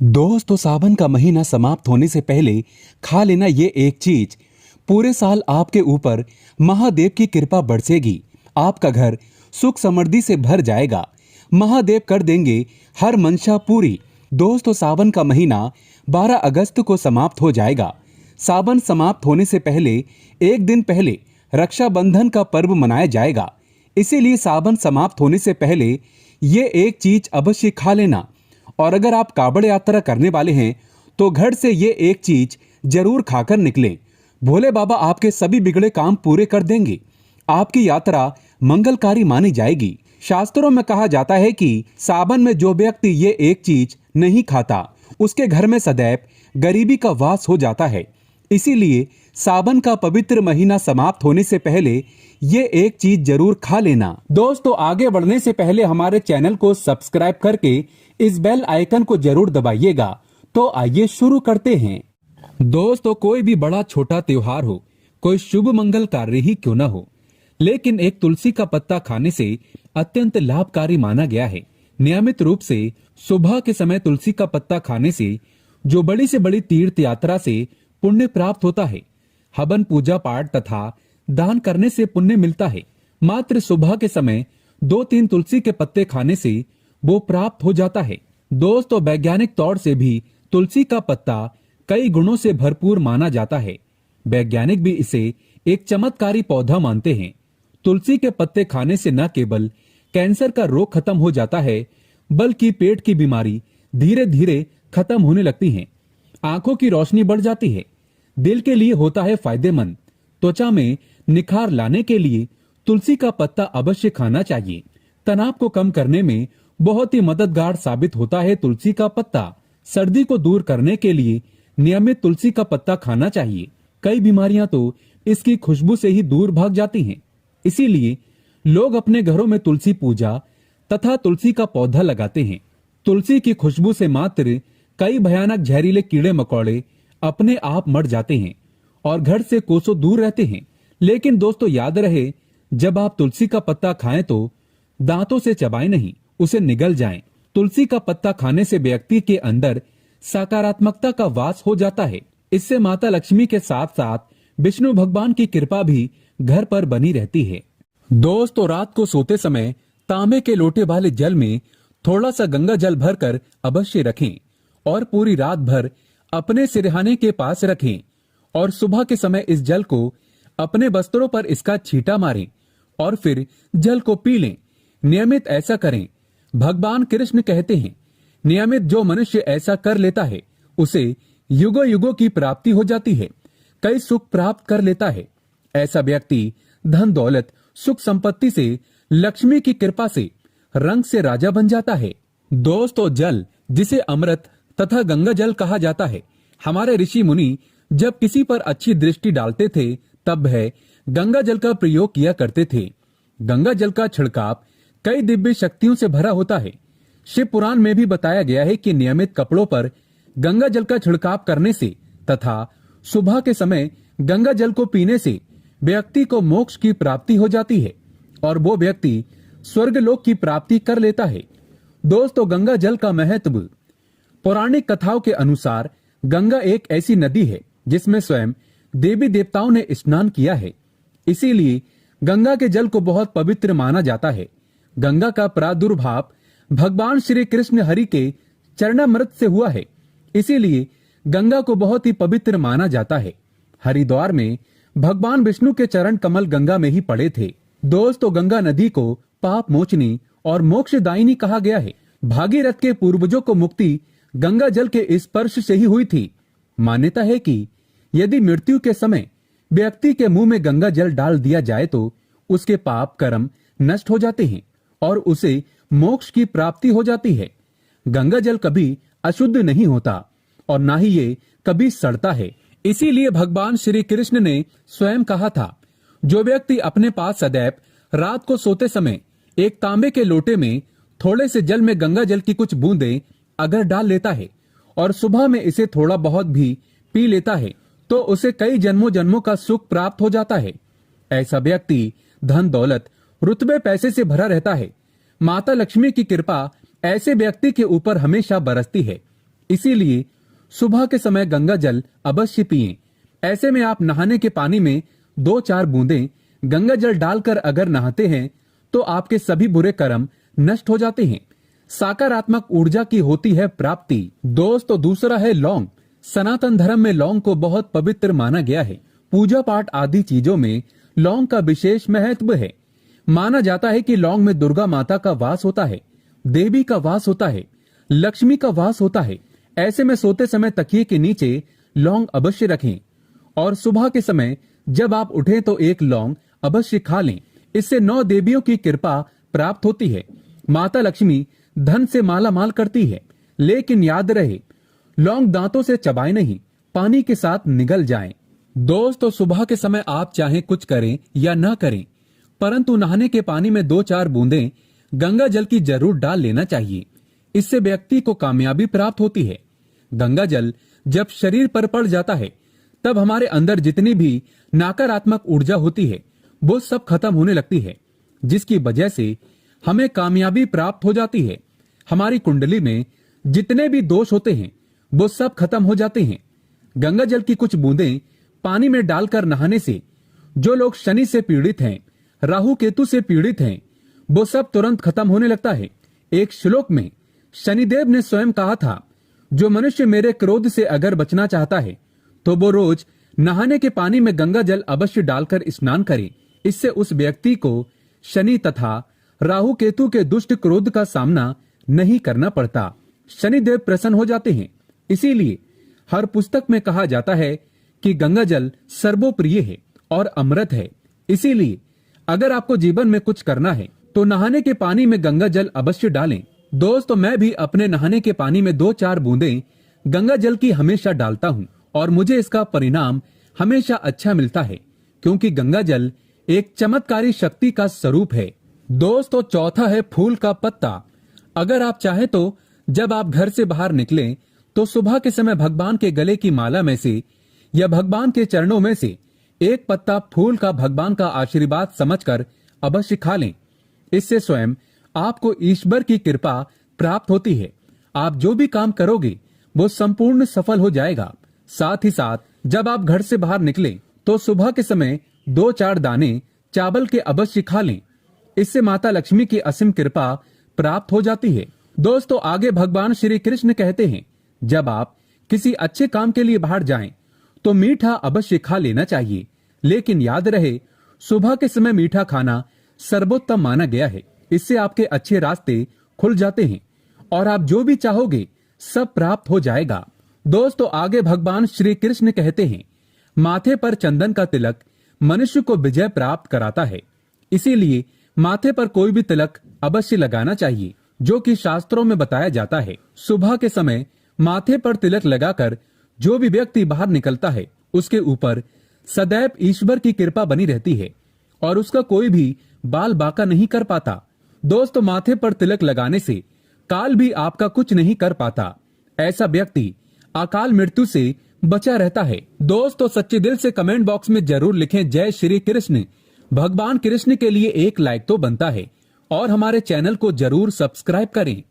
दोस्तों, सावन का महीना समाप्त होने से पहले खा लेना ये एक चीज पूरे साल आपके ऊपर महादेव की कृपा बरसेगी। आपका घर सुख समृद्धि से भर जाएगा। महादेव कर देंगे हर मंशा पूरी। दोस्तों, सावन का महीना 12 अगस्त को समाप्त हो जाएगा। सावन समाप्त होने से पहले एक दिन पहले रक्षाबंधन का पर्व मनाया जाएगा। इसीलिए सावन समाप्त होने से पहले ये एक चीज अवश्य खा लेना। और अगर आप कांवड़ यात्रा करने वाले हैं तो घर से ये एक चीज जरूर खाकर निकलें। भोले बाबा आपके सभी बिगड़े काम पूरे कर देंगे। आपकी यात्रा मंगलकारी मानी जाएगी। शास्त्रों में कहा जाता है कि सावन में जो व्यक्ति ये एक चीज नहीं खाता उसके घर में सदैव गरीबी का वास हो जाता है। इसीलिए सावन का पवित्र महीना समाप्त होने से पहले ये एक चीज जरूर खा लेना। दोस्तों, आगे बढ़ने से पहले हमारे चैनल को सब्सक्राइब करके इस बेल आइकन को जरूर दबाइएगा। तो आइए शुरू करते हैं। दोस्तों, कोई भी बड़ा छोटा त्योहार हो, कोई शुभ मंगल कार्य ही क्यों न हो, लेकिन एक तुलसी का पत्ता खाने से अत्यंत लाभकारी माना गया है। नियमित रूप से सुबह के समय तुलसी का पत्ता खाने से जो बड़ी से बड़ी तीर्थ यात्रा से पुण्य प्राप्त होता है। हवन, पूजा पाठ तथा दान करने से पुण्य मिलता है। मात्र सुबह के समय 2-3 तुलसी के पत्ते खाने से वो प्राप्त हो जाता है। दोस्तों, वैज्ञानिक तौर से भी तुलसी का पत्ता कई गुणों से भरपूर माना जाता है। वैज्ञानिक भी इसे एक चमत्कारी पौधा मानते हैं। तुलसी के पत्ते खाने से न केवल कैंसर का रोग खत्म हो जाता है, बल्कि पेट की बीमारी धीरे धीरे खत्म होने लगती है। आंखों की रोशनी बढ़ जाती है। दिल के लिए होता है फायदेमंद। त्वचा में निखार लाने के लिए तुलसी का पत्ता अवश्य खाना चाहिए। तनाव को कम करने में बहुत ही मददगार साबित होता है तुलसी का पत्ता। सर्दी को दूर करने के लिए नियमित तुलसी का पत्ता खाना चाहिए। कई बीमारियां तो इसकी खुशबू से ही दूर भाग जाती हैं। इसीलिए लोग अपने घरों में तुलसी पूजा तथा तुलसी का पौधा लगाते हैं। तुलसी की खुशबू से मात्र कई भयानक जहरीले कीड़े मकोड़े अपने आप मर जाते हैं और घर से कोसों दूर रहते हैं। लेकिन दोस्तों, याद रहे, जब आप तुलसी का पत्ता खाएं तो दांतों से चबाएं नहीं, उसे निगल जाएं। तुलसी का पत्ता खाने से व्यक्ति के अंदर सकारात्मकता का वास हो जाता है। इससे माता लक्ष्मी के साथ साथ विष्णु भगवान की कृपा भी घर पर बनी रहती है। दोस्तों, रात को सोते समय तांबे के लोटे वाले जल में थोड़ा सा गंगा जल भरकर अवश्य रखें और पूरी रात भर अपने सिरहाने के पास रखें और सुबह के समय इस जल को अपने वस्त्रों पर इसका छींटा मारें और फिर जल को पी लें। नियमित ऐसा करें। भगवान कृष्ण कहते हैं, नियमित जो मनुष्य ऐसा कर लेता है उसे युगों युगों की प्राप्ति हो जाती है, कई सुख प्राप्त कर लेता है। ऐसा व्यक्ति धन दौलत सुख संपत्ति से, लक्ष्मी की कृपा से रंग से राजा बन जाता है। दोस्तों, जल जिसे अमृत तथा गंगा जल कहा जाता है, हमारे ऋषि मुनि जब किसी पर अच्छी दृष्टि डालते थे तब वह गंगा जल का प्रयोग किया करते थे। गंगा जल का छिड़काव कई दिव्य शक्तियों से भरा होता है। शिव पुराण में भी बताया गया है कि नियमित कपड़ों पर गंगा जल का छिड़काव करने से तथा सुबह के समय गंगा जल को पीने से व्यक्ति को मोक्ष की प्राप्ति हो जाती है और वो व्यक्ति स्वर्गलोक की प्राप्ति कर लेता है। दोस्तों, गंगा जल का महत्व। पौराणिक कथाओं के अनुसार गंगा एक ऐसी नदी है जिसमें स्वयं देवी देवताओं ने स्नान किया है। इसीलिए गंगा के जल को बहुत पवित्र माना जाता है। गंगा का प्रादुर्भाव भगवान श्री कृष्ण हरि के चरणामृत से हुआ है। इसीलिए गंगा को बहुत ही पवित्र माना जाता है। हरिद्वार में भगवान विष्णु के चरण कमल गंगा में ही पड़े थे। दोस्तों, गंगा नदी को पाप मोचनी और मोक्षदायिनी कहा गया है। भागीरथ के पूर्वजों को मुक्ति गंगा जल के स्पर्श से ही हुई थी। मान्यता है कि यदि मृत्यु के समय व्यक्ति के मुंह में गंगा जल डाल दिया जाए तो उसके पाप कर्म नष्ट हो जाते हैं और उसे मोक्ष की प्राप्ति हो जाती है। गंगा जल कभी अशुद्ध नहीं होता और ना ही ये कभी सड़ता है। इसीलिए भगवान श्री कृष्ण ने स्वयं कहा था, जो व्यक्ति अपने पास सदैव रात को सोते समय एक तांबे के लोटे में थोड़े से जल में गंगा जल की कुछ बूंदें अगर डाल लेता है और सुबह में इसे थोड़ा बहुत भी पी लेता है तो उसे कई जन्मों जन्मों का सुख प्राप्त हो जाता है। ऐसा व्यक्ति धन दौलत रुतबे पैसे से भरा रहता है। माता लक्ष्मी की कृपा ऐसे व्यक्ति के ऊपर हमेशा बरसती है। इसीलिए सुबह के समय गंगा जल अवश्य पिएं। ऐसे में आप नहाने के पानी में 2-4 बूंदें गंगा जल डालकर अगर नहाते हैं तो आपके सभी बुरे कर्म नष्ट हो जाते हैं, सकारात्मक ऊर्जा की होती है प्राप्ति। दोस्तों, दूसरा है लौंग। सनातन धर्म में लौंग को बहुत पवित्र माना गया है। पूजा पाठ आदि चीजों में लौंग का विशेष महत्व है। माना जाता है कि लौंग में दुर्गा माता का वास होता है, देवी का वास होता है, लक्ष्मी का वास होता है। ऐसे में सोते समय तकिए के नीचे लौंग अवश्य रखें और सुबह के समय जब आप उठें तो एक लौंग अवश्य खा लें। इससे 9 देवियों की कृपा प्राप्त होती है। माता लक्ष्मी धन से माला माल करती है। लेकिन याद रहे, लौंग दांतों से चबाएं नहीं, पानी के साथ निगल जाएं। दोस्तों, सुबह के समय आप चाहे कुछ करें या न करें, परंतु नहाने के पानी में 2-4 बूंदें गंगा जल की जरूर डाल लेना चाहिए। इससे व्यक्ति को कामयाबी प्राप्त होती है। गंगा जल जब शरीर पर पड़ जाता है तब हमारे अंदर जितनी भी नकारात्मक ऊर्जा होती है वो सब खत्म होने लगती है, जिसकी वजह से हमें कामयाबी प्राप्त हो जाती है। हमारी कुंडली में जितने भी दोष होते हैं वो सब खत्म हो जाते हैं। गंगा जल की कुछ बूंदें पानी में डालकर नहाने से जो लोग शनि से पीड़ित हैं, राहु केतु से पीड़ित हैं, वो सब तुरंत खत्म होने लगता है। एक श्लोक में शनिदेव ने स्वयं कहा था, जो मनुष्य मेरे क्रोध से अगर बचना चाहता है तो वो रोज नहाने के पानी में गंगा जल अवश्य डालकर स्नान करे। इससे उस व्यक्ति को शनि तथा राहु केतु के दुष्ट क्रोध का सामना नहीं करना पड़ता। शनिदेव प्रसन्न हो जाते हैं। इसीलिए हर पुस्तक में कहा जाता है कि गंगा जल सर्वोप्रिय है और अमृत है। इसीलिए अगर आपको जीवन में कुछ करना है तो नहाने के पानी में गंगा जल अवश्य डालें। दोस्तों, मैं भी अपने नहाने के पानी में 2-4 बूंदें गंगा जल की हमेशा डालता हूँ और मुझे इसका परिणाम हमेशा अच्छा मिलता है, क्योंकि गंगा जल एक चमत्कारी शक्ति का स्वरूप है। दोस्तों, चौथा है फूल का पत्ता। अगर आप चाहें तो जब आप घर से बाहर निकलें तो सुबह के समय भगवान के गले की माला में से या भगवान के चरणों में से एक पत्ता फूल का भगवान का आशीर्वाद समझकर अवश्य खा लें। इससे स्वयं आपको ईश्वर की कृपा प्राप्त होती है। आप जो भी काम करोगे वो संपूर्ण सफल हो जाएगा। साथ ही साथ जब आप घर से बाहर निकलें तो सुबह के समय 2-4 दाने चावल के अवश्य खा लें। इससे माता लक्ष्मी की असीम कृपा प्राप्त हो जाती है। दोस्तों, आगे भगवान श्री कृष्ण कहते हैं, जब आप किसी अच्छे काम के लिए बाहर जाएं तो मीठा अवश्य खा लेना चाहिए। लेकिन याद रहे, सुबह के समय मीठा खाना सर्वोत्तम माना गया है। इससे आपके अच्छे रास्ते खुल जाते हैं और आप जो भी चाहोगे सब प्राप्त हो जाएगा। दोस्तों, आगे भगवान श्री कृष्ण कहते हैं, माथे पर चंदन का तिलक मनुष्य को विजय प्राप्त कराता है। इसीलिए माथे पर कोई भी तिलक अवश्य लगाना चाहिए, जो कि शास्त्रों में बताया जाता है। सुबह के समय माथे पर तिलक लगाकर जो भी व्यक्ति बाहर निकलता है उसके ऊपर सदैव ईश्वर की कृपा बनी रहती है और उसका कोई भी बाल बांका नहीं कर पाता। दोस्तों, माथे पर तिलक लगाने से काल भी आपका कुछ नहीं कर पाता। ऐसा व्यक्ति अकाल मृत्यु से बचा रहता है। दोस्तों, सच्चे दिल से कमेंट बॉक्स में जरूर लिखें जय श्री कृष्ण। भगवान कृष्ण के लिए एक लाइक तो बनता है और हमारे चैनल को जरूर सब्सक्राइब करें।